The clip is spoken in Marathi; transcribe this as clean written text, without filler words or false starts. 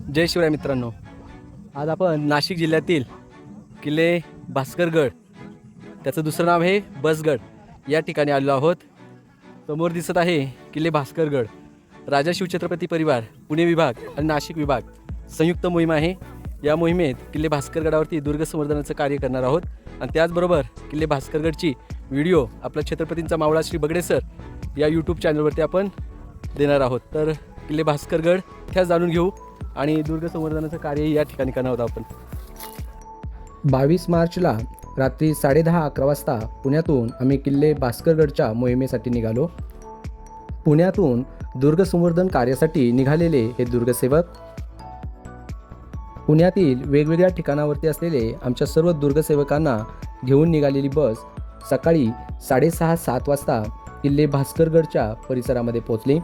जय शिवराय मित्रांनो, आज आपण नाशिक जिल्ह्यातील किल्ले भास्करगड, त्याचं दुसरं नाव आहे बसगड, या ठिकाणी आलेलो आहोत. समोर दिसत आहे किल्ले भास्करगड. राजा शिवछत्रपती परिवार पुणे विभाग आणि नाशिक विभाग संयुक्त मोहीम आहे. या मोहिमेत किल्ले भास्करगडावरती दुर्ग संवर्धनाचं कार्य करणार आहोत आणि त्याचबरोबर किल्ले भास्करगडची व्हिडिओ आपल्या छत्रपतींचा मावळा श्री बगडे सर या यूट्यूब चॅनलवरती आपण देणार आहोत. तर किल्ले भास्करगड इतिहास जाणून घेऊ आणि दुर्ग संवर्धनाचं कार्य या ठिकाणी करणार आहोत आपण. 22 मार्चला रात्री 10:30-11 वाजता पुण्यातून आम्ही किल्ले भास्करगडच्या मोहिमेसाठी निघालो. पुण्यातून दुर्ग संवर्धन कार्यासाठी निघालेले हे दुर्गसेवक पुण्यातील वेगवेगळ्या ठिकाणावरती असलेले आमच्या सर्व दुर्गसेवकांना घेऊन निघालेली बस सकाळी 6:30-7 वाजता किल्ले भास्करगडच्या परिसरामध्ये पोहोचली.